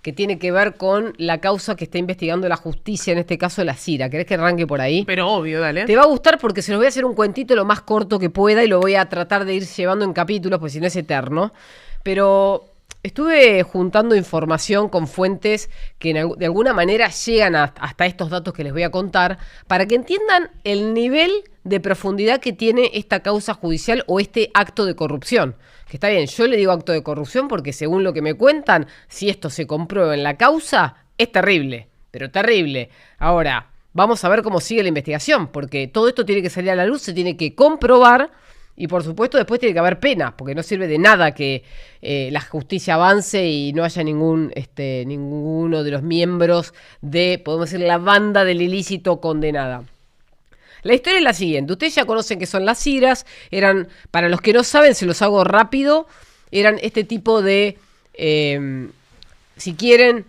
que tiene que ver con la causa que está investigando la justicia, en este caso la CIRA. ¿Querés que arranque por ahí? Pero obvio, dale. Te va a gustar porque se los voy a hacer un cuentito lo más corto que pueda y lo voy a tratar de ir llevando en capítulos, porque si no es eterno. Pero estuve juntando información con fuentes que de alguna manera llegan hasta estos datos que les voy a contar para que entiendan el nivel de profundidad que tiene esta causa judicial o este acto de corrupción. Que está bien, yo le digo acto de corrupción porque según lo que me cuentan, si esto se comprueba en la causa, es terrible, pero terrible. Ahora, vamos a ver cómo sigue la investigación, porque todo esto tiene que salir a la luz, se tiene que comprobar y por supuesto después tiene que haber pena, porque no sirve de nada que la justicia avance y no haya ninguno de los miembros de, podemos decir, la banda del ilícito condenada. La historia es la siguiente. Ustedes ya conocen qué son las CIRAs. Eran, para los que no saben, se los hago rápido. Eran este tipo de, si quieren,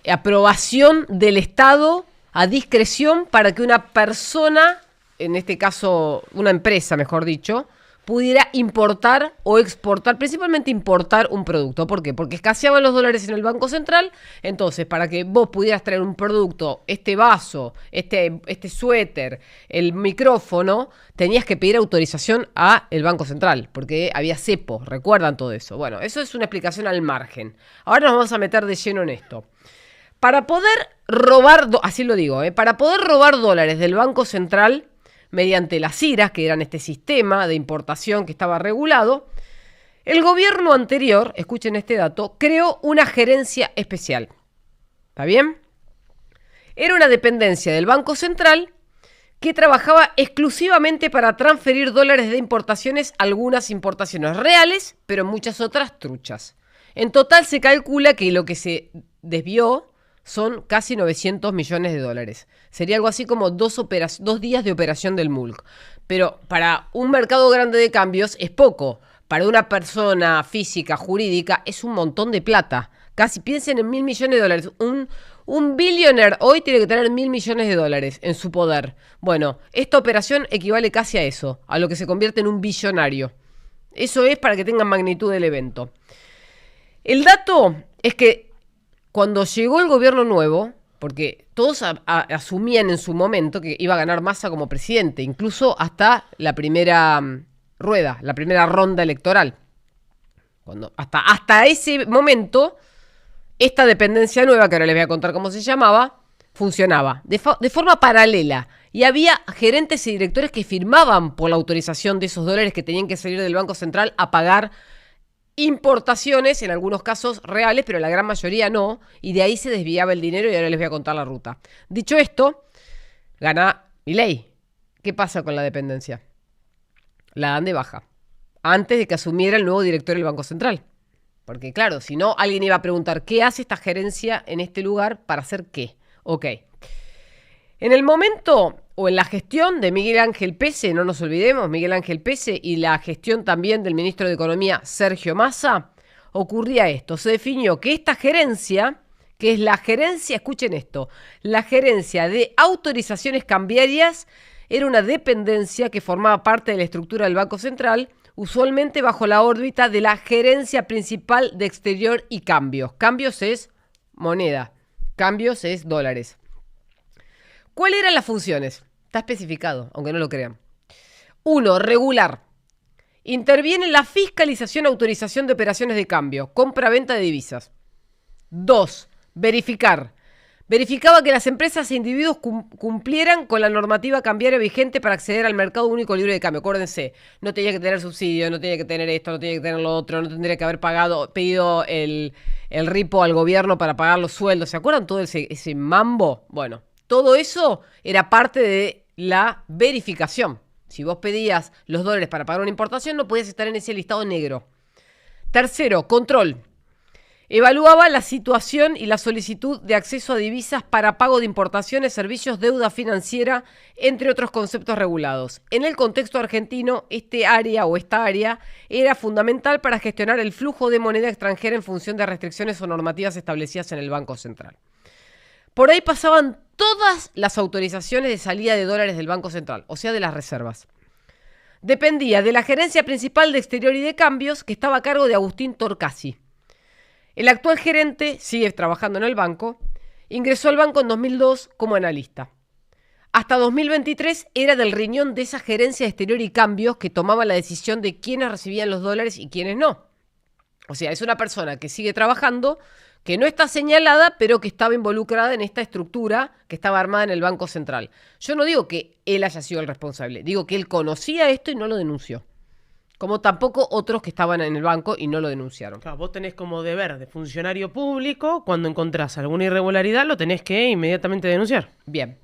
aprobación del Estado a discreción para que una persona, en este caso una empresa, mejor dicho, pudiera importar o exportar, principalmente importar un producto. ¿Por qué? Porque escaseaban los dólares en el Banco Central. Entonces, para que vos pudieras traer un producto, este vaso, este suéter, el micrófono, tenías que pedir autorización al Banco Central, porque había cepo, ¿recuerdan todo eso? Bueno, eso es una explicación al margen. Ahora nos vamos a meter de lleno en esto. Para poder robar, así lo digo, para poder robar dólares del Banco Central mediante las CIRAs, que eran este sistema de importación que estaba regulado, el gobierno anterior, escuchen este dato, creó una gerencia especial. ¿Está bien? Era una dependencia del Banco Central que trabajaba exclusivamente para transferir dólares de importaciones, algunas importaciones reales, pero muchas otras truchas. En total se calcula que lo que se desvió son casi 900 millones de dólares. Sería algo así como 2 días de operación del MULC. Pero para un mercado grande de cambios es poco. Para una persona física, jurídica, es un montón de plata. Casi piensen en 1.000 millones de dólares. Un billionaire hoy tiene que tener 1.000 millones de dólares en su poder. Bueno, esta operación equivale casi a eso, a lo que se convierte en un billonario. Eso es para que tengan magnitud del evento. El dato es que cuando llegó el gobierno nuevo, porque todos asumían en su momento que iba a ganar Massa como presidente, incluso hasta la primera rueda, la primera ronda electoral. Hasta ese momento, esta dependencia nueva, que ahora les voy a contar cómo se llamaba, funcionaba de forma paralela. Y había gerentes y directores que firmaban por la autorización de esos dólares que tenían que salir del Banco Central a pagar importaciones, en algunos casos reales, pero la gran mayoría no, y de ahí se desviaba el dinero y ahora les voy a contar la ruta. Dicho esto, gana Milei. ¿Qué pasa con la dependencia? La dan de baja, antes de que asumiera el nuevo director del Banco Central. Porque claro, si no, alguien iba a preguntar, ¿qué hace esta gerencia en este lugar para hacer qué? Ok. En el momento o en la gestión de Miguel Ángel Pese, no nos olvidemos, Miguel Ángel Pese, y la gestión también del ministro de Economía, Sergio Massa, ocurría esto. Se definió que esta gerencia, que es la gerencia, escuchen esto, la gerencia de autorizaciones cambiarias, era una dependencia que formaba parte de la estructura del Banco Central, usualmente bajo la órbita de la gerencia principal de exterior y cambios. Cambios es moneda, cambios es dólares. ¿Cuáles eran las funciones? Está especificado, aunque no lo crean. 1. Regular. Interviene en la fiscalización y autorización de operaciones de cambio, compra-venta de divisas. 2. Verificar. Verificaba que las empresas e individuos cumplieran con la normativa cambiaria vigente para acceder al mercado único libre de cambio. Acuérdense, no tenía que tener subsidio, no tenía que tener esto, no tenía que tener lo otro, no tendría que haber pedido el ripo al gobierno para pagar los sueldos. ¿Se acuerdan todo ese mambo? Bueno, todo eso era parte de la verificación. Si vos pedías los dólares para pagar una importación, no podías estar en ese listado negro. 3. Control. Evaluaba la situación y la solicitud de acceso a divisas para pago de importaciones, servicios, deuda financiera, entre otros conceptos regulados. En el contexto argentino, esta área era fundamental para gestionar el flujo de moneda extranjera en función de restricciones o normativas establecidas en el Banco Central. Por ahí pasaban todas las autorizaciones de salida de dólares del Banco Central, o sea, de las reservas. Dependía de la gerencia principal de exterior y de cambios, que estaba a cargo de Agustín Torcasi. El actual gerente sigue trabajando en el banco. Ingresó al banco en 2002 como analista. Hasta 2023 era del riñón de esa gerencia de exterior y cambios que tomaba la decisión de quiénes recibían los dólares y quiénes no. O sea, es una persona que sigue trabajando, que no está señalada, pero que estaba involucrada en esta estructura que estaba armada en el Banco Central. Yo no digo que él haya sido el responsable, digo que él conocía esto y no lo denunció. Como tampoco otros que estaban en el banco y no lo denunciaron. Claro, vos tenés como deber de funcionario público, cuando encontrás alguna irregularidad, lo tenés que inmediatamente denunciar. Bien.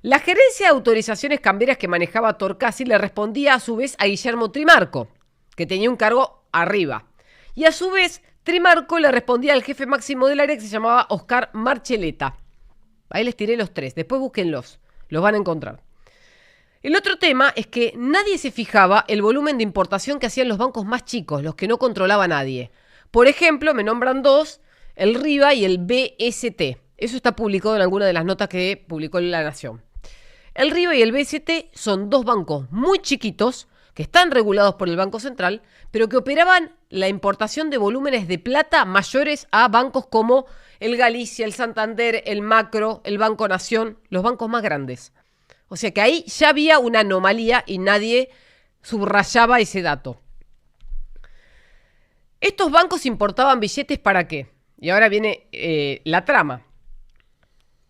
La gerencia de autorizaciones cambiarias que manejaba Torcasi le respondía a su vez a Guillermo Trimarco, que tenía un cargo arriba. Y a su vez, Trimarco le respondía al jefe máximo del área que se llamaba Oscar Marcheleta. Ahí les tiré los tres, después búsquenlos, los van a encontrar. El otro tema es que nadie se fijaba el volumen de importación que hacían los bancos más chicos, los que no controlaba nadie. Por ejemplo, me nombran dos, el RIBA y el BST. Eso está publicado en alguna de las notas que publicó La Nación. El RIBA y el BST son dos bancos muy chiquitos que están regulados por el Banco Central, pero que operaban la importación de volúmenes de plata mayores a bancos como el Galicia, el Santander, el Macro, el Banco Nación, los bancos más grandes. O sea que ahí ya había una anomalía y nadie subrayaba ese dato. Estos bancos importaban billetes ¿para qué? Y ahora viene la trama.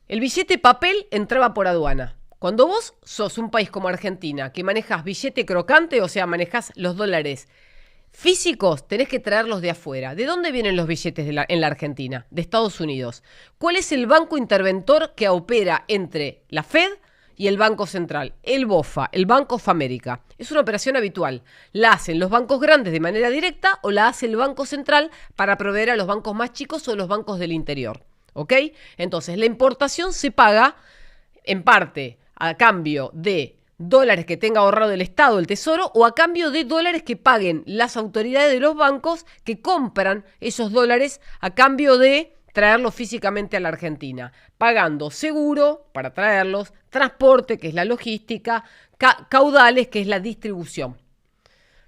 El billete papel entraba por aduana. Cuando vos sos un país como Argentina, que manejas billete crocante, o sea, manejas los dólares físicos, tenés que traerlos de afuera. ¿De dónde vienen los billetes en la Argentina? De Estados Unidos. ¿Cuál es el banco interventor que opera entre la Fed y el Banco Central? El BOFA, el Bank of America. Es una operación habitual. La hacen los bancos grandes de manera directa o la hace el Banco Central para proveer a los bancos más chicos o los bancos del interior. ¿Ok? Entonces, la importación se paga en parte a cambio de dólares que tenga ahorrado el Estado, el Tesoro, o a cambio de dólares que paguen las autoridades de los bancos que compran esos dólares a cambio de traerlos físicamente a la Argentina, pagando seguro para traerlos, transporte, que es la logística, caudales, que es la distribución.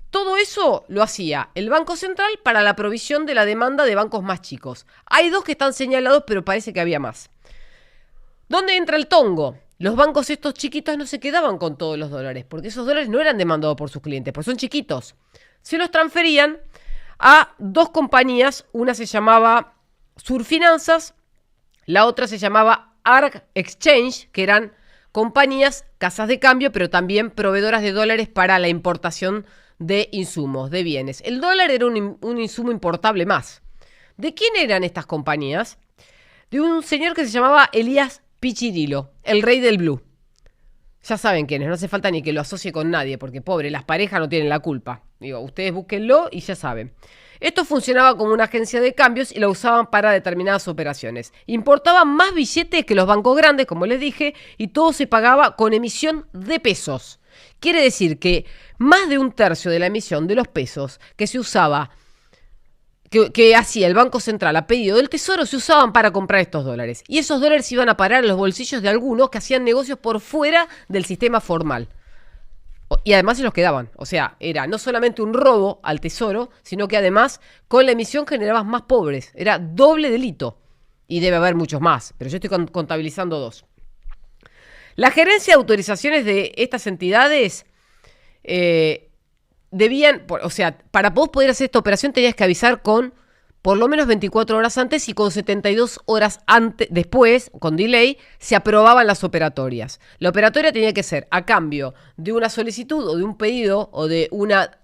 Todo eso lo hacía el Banco Central para la provisión de la demanda de bancos más chicos. Hay dos que están señalados, pero parece que había más. ¿Dónde entra el tongo? Los bancos estos chiquitos no se quedaban con todos los dólares, porque esos dólares no eran demandados por sus clientes, porque son chiquitos. Se los transferían a dos compañías, una se llamaba Surfinanzas, la otra se llamaba Arc Exchange, que eran compañías, casas de cambio, pero también proveedoras de dólares para la importación de insumos, de bienes. El dólar era un insumo importable más. ¿De quién eran estas compañías? De un señor que se llamaba Elías Pichirilo, el rey del blue. Ya saben quién es, no hace falta ni que lo asocie con nadie, porque pobre, las parejas no tienen la culpa. Digo, ustedes búsquenlo y ya saben. Esto funcionaba como una agencia de cambios y la usaban para determinadas operaciones. Importaban más billetes que los bancos grandes, como les dije, y todo se pagaba con emisión de pesos. Quiere decir que más de un tercio de la emisión de los pesos que se usaba, que hacía el Banco Central a pedido del Tesoro, se usaban para comprar estos dólares. Y esos dólares iban a parar en los bolsillos de algunos que hacían negocios por fuera del sistema formal. Y además se los quedaban. O sea, era no solamente un robo al Tesoro, sino que además con la emisión generabas más pobres. Era doble delito. Y debe haber muchos más, pero yo estoy contabilizando dos. La gerencia de autorizaciones de estas entidades debían, o sea, para vos poder hacer esta operación tenías que avisar con por lo menos 24 horas antes y con 72 horas después, con delay, se aprobaban las operatorias. La operatoria tenía que ser a cambio de una solicitud o de un pedido o de una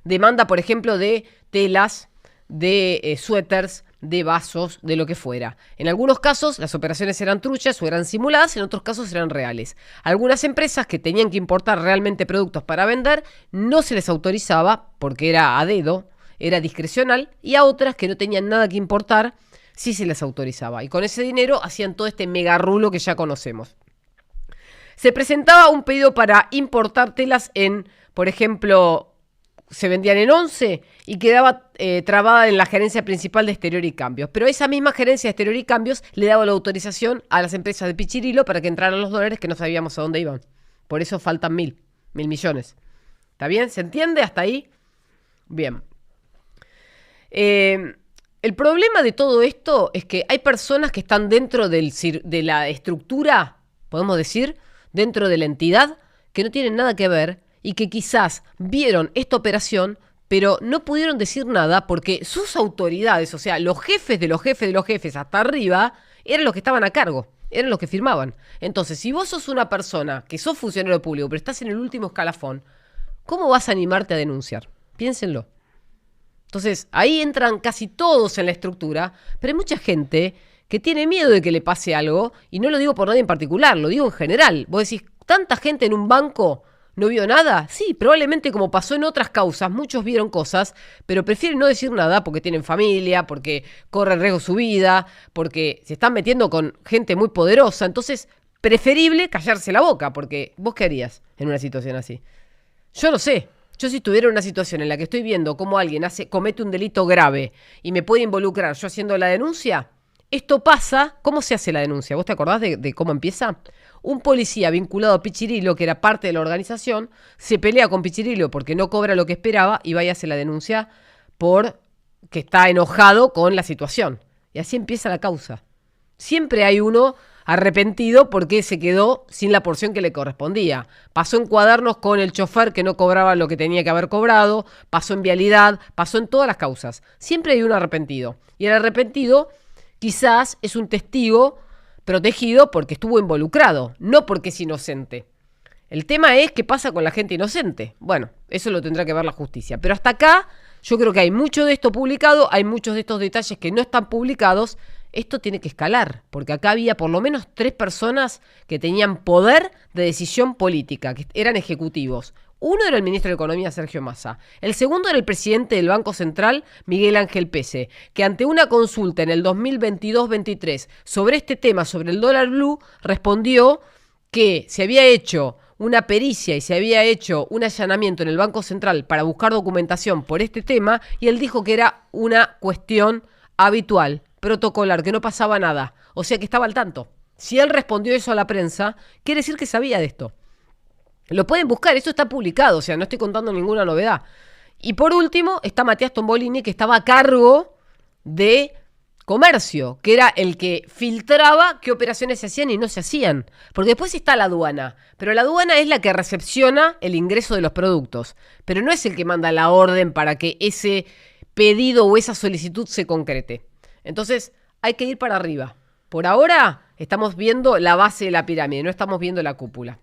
demanda, por ejemplo, de telas, de suéteres, de vasos, de lo que fuera. En algunos casos las operaciones eran truchas o eran simuladas, en otros casos eran reales. Algunas empresas que tenían que importar realmente productos para vender no se les autorizaba porque era a dedo, era discrecional, y a otras que no tenían nada que importar sí se les autorizaba. Y con ese dinero hacían todo este megarrulo que ya conocemos. Se presentaba un pedido para importar telas en, por ejemplo, se vendían en 11 y quedaba trabada en la gerencia principal de Exterior y Cambios. Pero esa misma gerencia de Exterior y Cambios le daba la autorización a las empresas de Pichirilo para que entraran los dólares que no sabíamos a dónde iban. Por eso faltan mil millones. ¿Está bien? ¿Se entiende hasta ahí? Bien. El problema de todo esto es que hay personas que están dentro de la estructura, podemos decir, dentro de la entidad, que no tienen nada que ver y que quizás vieron esta operación, pero no pudieron decir nada porque sus autoridades, o sea, los jefes de los jefes de los jefes hasta arriba, eran los que estaban a cargo, eran los que firmaban. Entonces, si vos sos una persona que sos funcionario público, pero estás en el último escalafón, ¿cómo vas a animarte a denunciar? Piénsenlo. Entonces, ahí entran casi todos en la estructura, pero hay mucha gente que tiene miedo de que le pase algo, y no lo digo por nadie en particular, lo digo en general. Vos decís, ¿tanta gente en un banco no vio nada? Sí, probablemente como pasó en otras causas, muchos vieron cosas, pero prefieren no decir nada porque tienen familia, porque corren riesgo su vida, porque se están metiendo con gente muy poderosa. Entonces, preferible callarse la boca, porque ¿vos qué harías en una situación así? Yo no sé. Yo si estuviera en una situación en la que estoy viendo cómo alguien comete un delito grave y me puede involucrar yo haciendo la denuncia, esto pasa. ¿Cómo se hace la denuncia? ¿Vos te acordás de cómo empieza? Un policía vinculado a Pichirilo, que era parte de la organización, se pelea con Pichirilo porque no cobra lo que esperaba y va y hace la denuncia por que está enojado con la situación. Y así empieza la causa. Siempre hay uno arrepentido porque se quedó sin la porción que le correspondía. Pasó en Cuadernos con el chofer que no cobraba lo que tenía que haber cobrado, pasó en Vialidad, pasó en todas las causas. Siempre hay un arrepentido. Y el arrepentido quizás es un testigo protegido porque estuvo involucrado, no porque es inocente. El tema es qué pasa con la gente inocente. Bueno, eso lo tendrá que ver la justicia. Pero hasta acá yo creo que hay mucho de esto publicado, hay muchos de estos detalles que no están publicados. Esto tiene que escalar, porque acá había por lo menos 3 personas que tenían poder de decisión política, que eran ejecutivos. Uno era el ministro de Economía, Sergio Massa. El segundo era el presidente del Banco Central, Miguel Ángel Pese, que ante una consulta en el 2022-23 sobre este tema, sobre el dólar blue, respondió que se había hecho una pericia y se había hecho un allanamiento en el Banco Central para buscar documentación por este tema, y él dijo que era una cuestión habitual, protocolar, que no pasaba nada, o sea que estaba al tanto. Si él respondió eso a la prensa, quiere decir que sabía de esto. Lo pueden buscar, esto está publicado, o sea, no estoy contando ninguna novedad. Y por último está Matías Tombolini, que estaba a cargo de Comercio, que era el que filtraba qué operaciones se hacían y no se hacían. Porque después está la aduana, pero la aduana es la que recepciona el ingreso de los productos, pero no es el que manda la orden para que ese pedido o esa solicitud se concrete. Entonces hay que ir para arriba. Por ahora estamos viendo la base de la pirámide, no estamos viendo la cúpula.